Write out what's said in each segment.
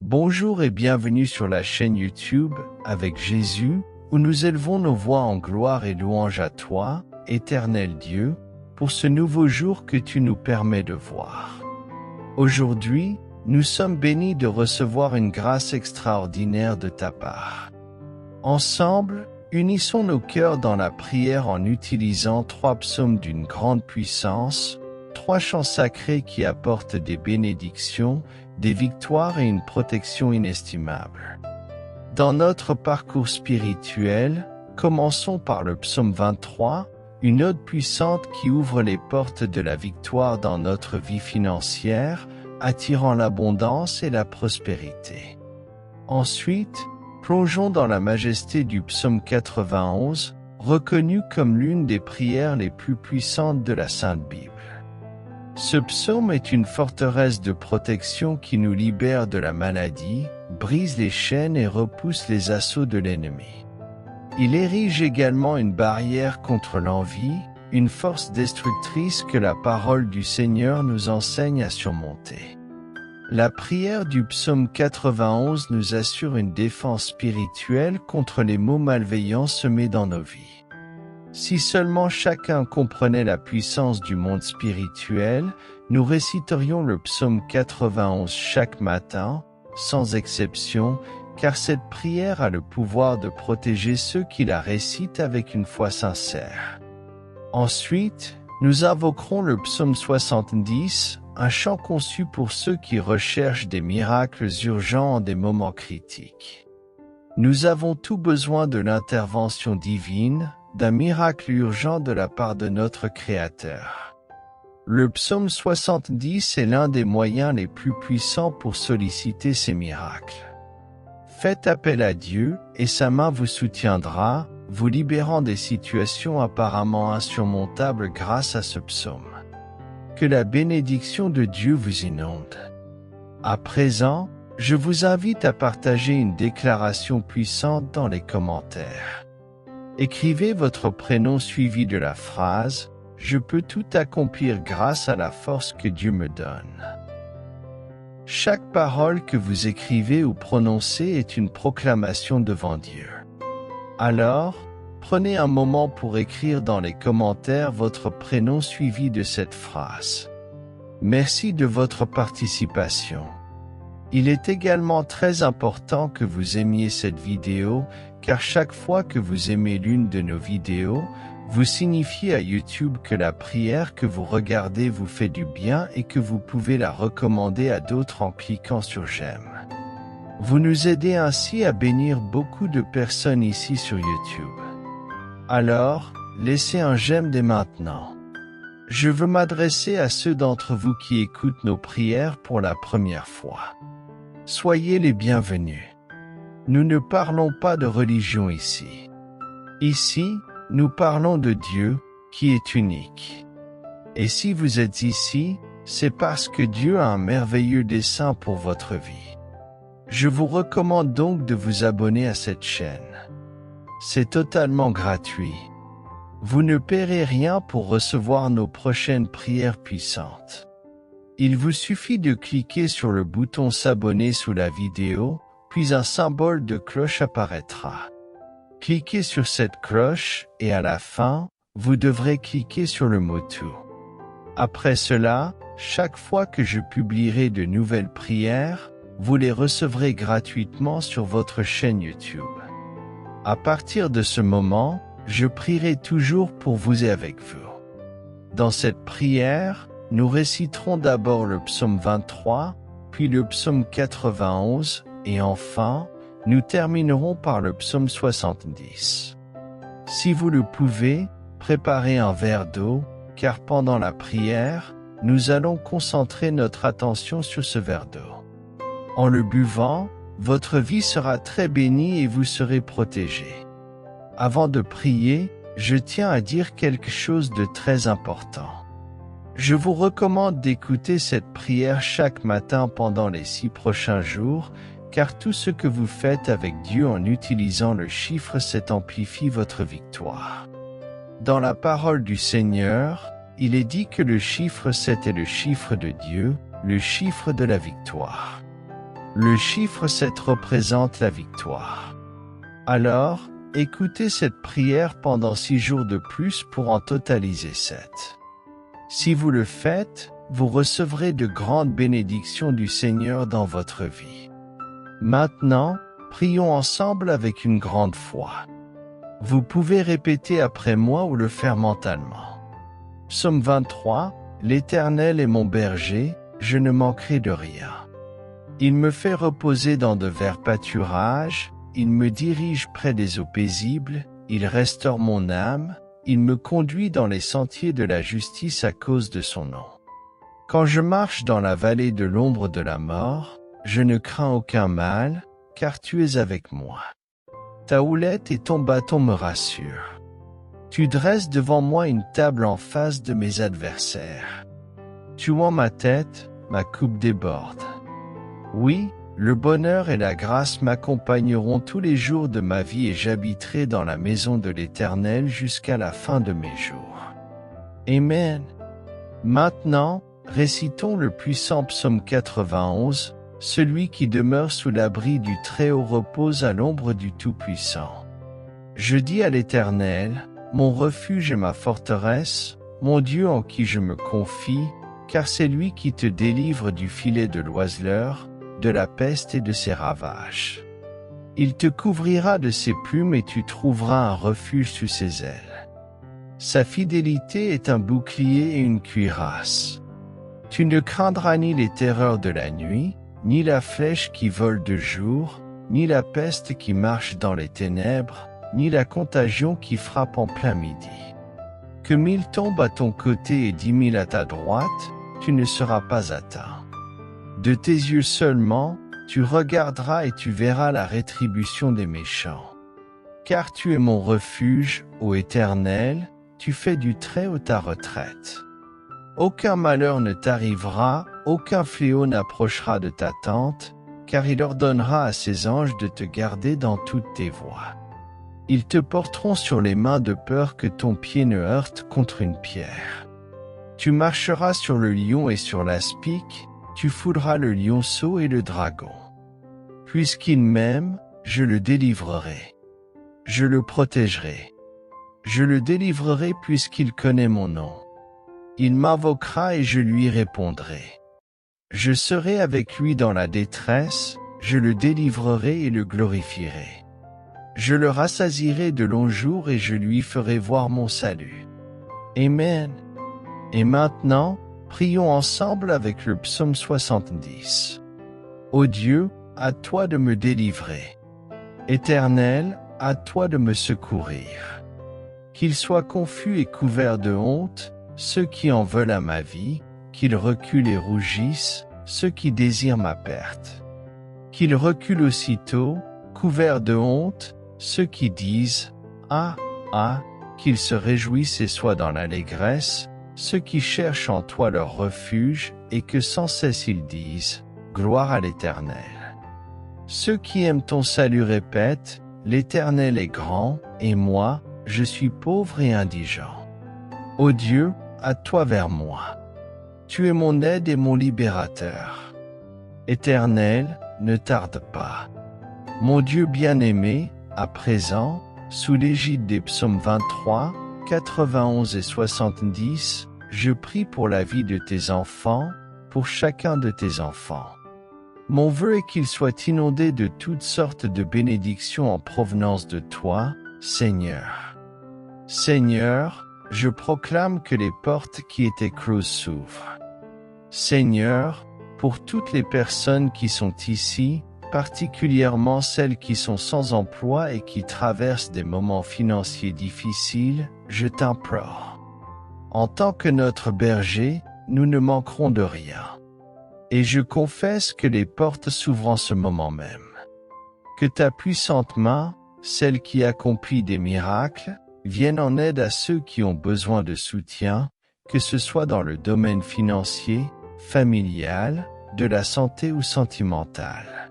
Bonjour et bienvenue sur la chaîne YouTube avec Jésus, où nous élevons nos voix en gloire et louange à toi, éternel Dieu, pour ce nouveau jour que tu nous permets de voir. Aujourd'hui, nous sommes bénis de recevoir une grâce extraordinaire de ta part. Ensemble, unissons nos cœurs dans la prière en utilisant 3 psaumes d'une grande puissance, 3 chants sacrés qui apportent des bénédictions, des victoires et une protection inestimable. Dans notre parcours spirituel, commençons par le psaume 23, une ode puissante qui ouvre les portes de la victoire dans notre vie financière, attirant l'abondance et la prospérité. Ensuite, plongeons dans la majesté du psaume 91, reconnu comme l'une des prières les plus puissantes de la Sainte Bible. Ce psaume est une forteresse de protection qui nous libère de la maladie, brise les chaînes et repousse les assauts de l'ennemi. Il érige également une barrière contre l'envie, une force destructrice que la parole du Seigneur nous enseigne à surmonter. La prière du psaume 91 nous assure une défense spirituelle contre les maux malveillants semés dans nos vies. Si seulement chacun comprenait la puissance du monde spirituel, nous réciterions le psaume 91 chaque matin, sans exception, car cette prière a le pouvoir de protéger ceux qui la récitent avec une foi sincère. Ensuite, nous invoquerons le psaume 70, un chant conçu pour ceux qui recherchent des miracles urgents en des moments critiques. Nous avons tout besoin de l'intervention divine, d'un miracle urgent de la part de notre Créateur. Le psaume 70 est l'un des moyens les plus puissants pour solliciter ces miracles. Faites appel à Dieu et sa main vous soutiendra, vous libérant des situations apparemment insurmontables grâce à ce psaume. Que la bénédiction de Dieu vous inonde. À présent, je vous invite à partager une déclaration puissante dans les commentaires. Écrivez votre prénom suivi de la phrase « Je peux tout accomplir grâce à la force que Dieu me donne ». Chaque parole que vous écrivez ou prononcez est une proclamation devant Dieu. Alors, prenez un moment pour écrire dans les commentaires votre prénom suivi de cette phrase. Merci de votre participation. Il est également très important que vous aimiez cette vidéo, car chaque fois que vous aimez l'une de nos vidéos, vous signifiez à YouTube que la prière que vous regardez vous fait du bien et que vous pouvez la recommander à d'autres en cliquant sur j'aime. Vous nous aidez ainsi à bénir beaucoup de personnes ici sur YouTube. Alors, laissez un j'aime dès maintenant. Je veux m'adresser à ceux d'entre vous qui écoutent nos prières pour la première fois. Soyez les bienvenus. Nous ne parlons pas de religion ici. Ici, nous parlons de Dieu, qui est unique. Et si vous êtes ici, c'est parce que Dieu a un merveilleux dessein pour votre vie. Je vous recommande donc de vous abonner à cette chaîne. C'est totalement gratuit. Vous ne paierez rien pour recevoir nos prochaines prières puissantes. Il vous suffit de cliquer sur le bouton s'abonner sous la vidéo, puis un symbole de cloche apparaîtra. Cliquez sur cette cloche et à la fin, vous devrez cliquer sur le mot tout. Après cela, chaque fois que je publierai de nouvelles prières, vous les recevrez gratuitement sur votre chaîne YouTube. À partir de ce moment, je prierai toujours pour vous et avec vous. Dans cette prière, nous réciterons d'abord le psaume 23, puis le psaume 91, et enfin, nous terminerons par le psaume 70. Si vous le pouvez, préparez un verre d'eau, car pendant la prière, nous allons concentrer notre attention sur ce verre d'eau. En le buvant, votre vie sera très bénie et vous serez protégé. Avant de prier, je tiens à dire quelque chose de très important. Je vous recommande d'écouter cette prière chaque matin pendant les 6 prochains jours, car tout ce que vous faites avec Dieu en utilisant le chiffre 7 amplifie votre victoire. Dans la parole du Seigneur, il est dit que le chiffre 7 est le chiffre de Dieu, le chiffre de la victoire. Le chiffre 7 représente la victoire. Alors, écoutez cette prière pendant 6 jours de plus pour en totaliser 7. Si vous le faites, vous recevrez de grandes bénédictions du Seigneur dans votre vie. Maintenant, prions ensemble avec une grande foi. Vous pouvez répéter après moi ou le faire mentalement. Psaume 23, L'Éternel est mon berger, je ne manquerai de rien. Il me fait reposer dans de verts pâturages, il me dirige près des eaux paisibles, il restaure mon âme, il me conduit dans les sentiers de la justice à cause de son nom. Quand je marche dans la vallée de l'ombre de la mort, je ne crains aucun mal, car tu es avec moi. Ta houlette et ton bâton me rassurent. Tu dresses devant moi une table en face de mes adversaires. Tu oins ma tête, ma coupe déborde. Oui, le bonheur et la grâce m'accompagneront tous les jours de ma vie et j'habiterai dans la maison de l'Éternel jusqu'à la fin de mes jours. Amen. Maintenant, récitons le puissant psaume 91, celui qui demeure sous l'abri du Très-Haut repose à l'ombre du Tout-Puissant. Je dis à l'Éternel, mon refuge et ma forteresse, mon Dieu en qui je me confie, car c'est lui qui te délivre du filet de l'oiseleur, de la peste et de ses ravages. Il te couvrira de ses plumes et tu trouveras un refuge sous ses ailes. Sa fidélité est un bouclier et une cuirasse. Tu ne craindras ni les terreurs de la nuit, ni la flèche qui vole de jour, ni la peste qui marche dans les ténèbres, ni la contagion qui frappe en plein midi. Que 1000 tombent à ton côté et 10 000 à ta droite, tu ne seras pas atteint. De tes yeux seulement, tu regarderas et tu verras la rétribution des méchants. Car tu es mon refuge, ô Éternel, tu fais du Très-Haut ta retraite. Aucun malheur ne t'arrivera, aucun fléau n'approchera de ta tente, car il ordonnera à ses anges de te garder dans toutes tes voies. Ils te porteront sur les mains de peur que ton pied ne heurte contre une pierre. Tu marcheras sur le lion et sur l'aspic, tu fouleras le lionceau et le dragon. Puisqu'il m'aime, je le délivrerai. Je le protégerai. Je le délivrerai puisqu'il connaît mon nom. Il m'invoquera et je lui répondrai. Je serai avec lui dans la détresse, je le délivrerai et le glorifierai. Je le rassasierai de longs jours et je lui ferai voir mon salut. Amen. Et maintenant, prions ensemble avec le psaume 70. Ô Dieu, à toi de me délivrer. Éternel, à toi de me secourir. Qu'ils soient confus et couverts de honte, ceux qui en veulent à ma vie, qu'ils reculent et rougissent, ceux qui désirent ma perte. Qu'ils reculent aussitôt, couverts de honte, ceux qui disent « Ah, ah », qu'ils se réjouissent et soient dans l'allégresse, ceux qui cherchent en toi leur refuge et que sans cesse ils disent « Gloire à l'Éternel ». Ceux qui aiment ton salut répètent « L'Éternel est grand, et moi, je suis pauvre et indigent. » Ô Dieu, à toi vers moi. Tu es mon aide et mon libérateur. Éternel, ne tarde pas. Mon Dieu bien-aimé, à présent, sous l'égide des psaumes 23, 91 et 70, je prie pour la vie de tes enfants, pour chacun de tes enfants. Mon vœu est qu'ils soient inondés de toutes sortes de bénédictions en provenance de toi, Seigneur. Seigneur, je proclame que les portes qui étaient closes s'ouvrent. Seigneur, pour toutes les personnes qui sont ici, particulièrement celles qui sont sans emploi et qui traversent des moments financiers difficiles, je t'implore. En tant que notre berger, nous ne manquerons de rien. Et je confesse que les portes s'ouvrent en ce moment même. Que ta puissante main, celle qui accomplit des miracles, vienne en aide à ceux qui ont besoin de soutien, que ce soit dans le domaine financier, familial, de la santé ou sentimental.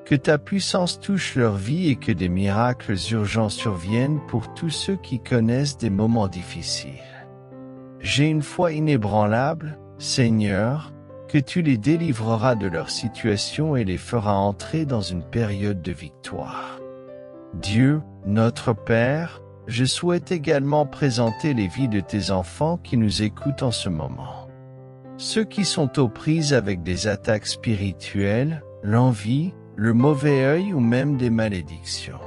Que ta puissance touche leur vie et que des miracles urgents surviennent pour tous ceux qui connaissent des moments difficiles. J'ai une foi inébranlable, Seigneur, que tu les délivreras de leur situation et les feras entrer dans une période de victoire. Dieu, notre Père, je souhaite également présenter les vies de tes enfants qui nous écoutent en ce moment. Ceux qui sont aux prises avec des attaques spirituelles, l'envie, le mauvais œil ou même des malédictions.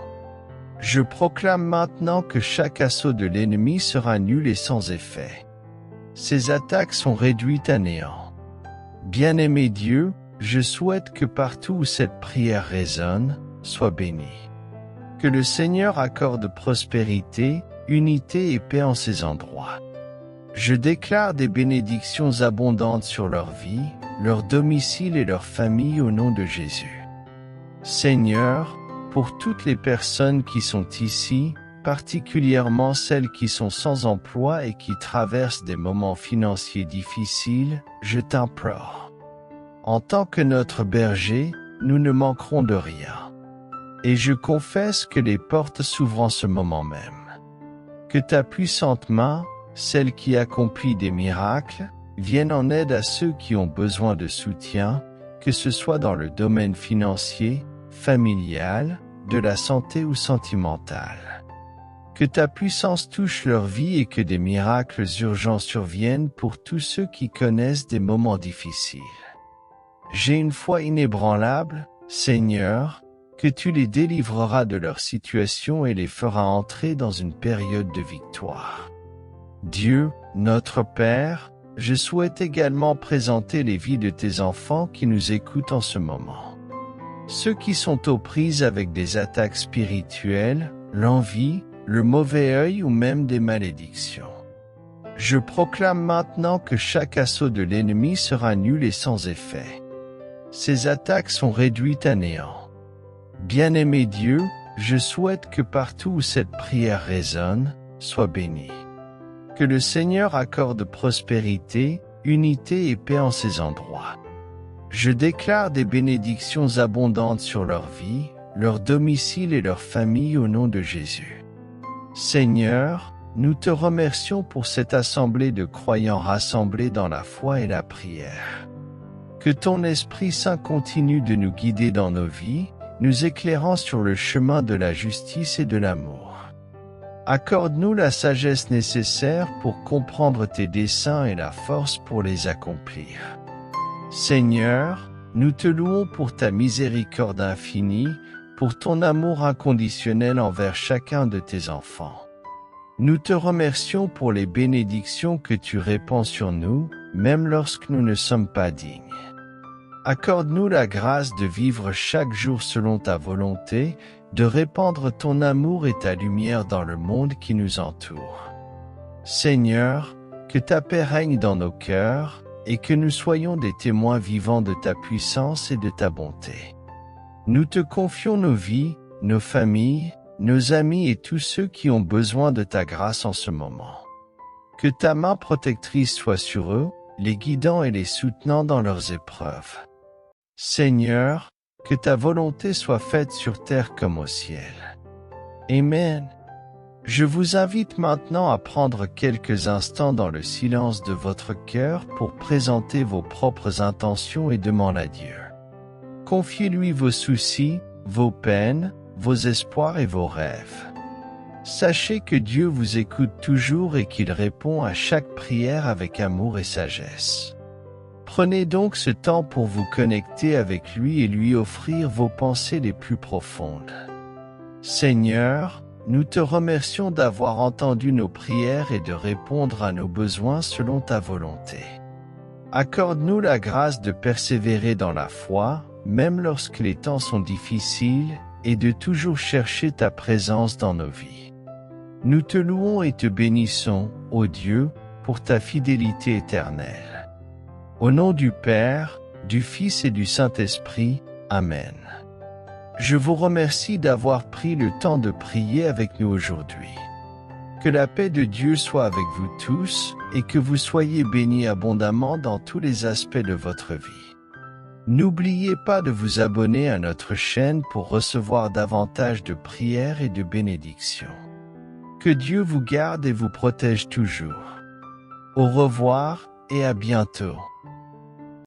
Je proclame maintenant que chaque assaut de l'ennemi sera nul et sans effet. Ces attaques sont réduites à néant. Bien-aimé Dieu, je souhaite que partout où cette prière résonne, soit bénie. Que le Seigneur accorde prospérité, unité et paix en ces endroits. Je déclare des bénédictions abondantes sur leur vie, leur domicile et leur famille au nom de Jésus. Seigneur, pour toutes les personnes qui sont ici, particulièrement celles qui sont sans emploi et qui traversent des moments financiers difficiles, je t'implore. En tant que notre berger, nous ne manquerons de rien. Et je confesse que les portes s'ouvrent en ce moment même. Que ta puissante main, celle qui accomplit des miracles, vienne en aide à ceux qui ont besoin de soutien, que ce soit dans le domaine financier, familial, de la santé ou sentimental. Que ta puissance touche leur vie et que des miracles urgents surviennent pour tous ceux qui connaissent des moments difficiles. J'ai une foi inébranlable, Seigneur, que tu les délivreras de leur situation et les feras entrer dans une période de victoire. Dieu, notre Père, je souhaite également présenter les vies de tes enfants qui nous écoutent en ce moment. Ceux qui sont aux prises avec des attaques spirituelles, l'envie, le mauvais œil ou même des malédictions. Je proclame maintenant que chaque assaut de l'ennemi sera nul et sans effet. Ces attaques sont réduites à néant. Bien-aimé Dieu, je souhaite que partout où cette prière résonne, soit bénie. Que le Seigneur accorde prospérité, unité et paix en ces endroits. Je déclare des bénédictions abondantes sur leur vie, leur domicile et leur famille au nom de Jésus. Seigneur, nous te remercions pour cette assemblée de croyants rassemblés dans la foi et la prière. Que ton Esprit Saint continue de nous guider dans nos vies, nous éclairant sur le chemin de la justice et de l'amour. Accorde-nous la sagesse nécessaire pour comprendre tes desseins et la force pour les accomplir. Seigneur, nous te louons pour ta miséricorde infinie, pour ton amour inconditionnel envers chacun de tes enfants. Nous te remercions pour les bénédictions que tu répands sur nous, même lorsque nous ne sommes pas dignes. Accorde-nous la grâce de vivre chaque jour selon ta volonté, de répandre ton amour et ta lumière dans le monde qui nous entoure. Seigneur, que ta paix règne dans nos cœurs, et que nous soyons des témoins vivants de ta puissance et de ta bonté. Nous te confions nos vies, nos familles, nos amis et tous ceux qui ont besoin de ta grâce en ce moment. Que ta main protectrice soit sur eux, les guidant et les soutenant dans leurs épreuves. Seigneur, que ta volonté soit faite sur terre comme au ciel. Amen. Je vous invite maintenant à prendre quelques instants dans le silence de votre cœur pour présenter vos propres intentions et demander à Dieu. Confiez-lui vos soucis, vos peines, vos espoirs et vos rêves. Sachez que Dieu vous écoute toujours et qu'il répond à chaque prière avec amour et sagesse. Prenez donc ce temps pour vous connecter avec lui et lui offrir vos pensées les plus profondes. Seigneur, nous te remercions d'avoir entendu nos prières et de répondre à nos besoins selon ta volonté. Accorde-nous la grâce de persévérer dans la foi, même lorsque les temps sont difficiles, et de toujours chercher ta présence dans nos vies. Nous te louons et te bénissons, ô Dieu, pour ta fidélité éternelle. Au nom du Père, du Fils et du Saint-Esprit, Amen. Je vous remercie d'avoir pris le temps de prier avec nous aujourd'hui. Que la paix de Dieu soit avec vous tous et que vous soyez bénis abondamment dans tous les aspects de votre vie. N'oubliez pas de vous abonner à notre chaîne pour recevoir davantage de prières et de bénédictions. Que Dieu vous garde et vous protège toujours. Au revoir et à bientôt.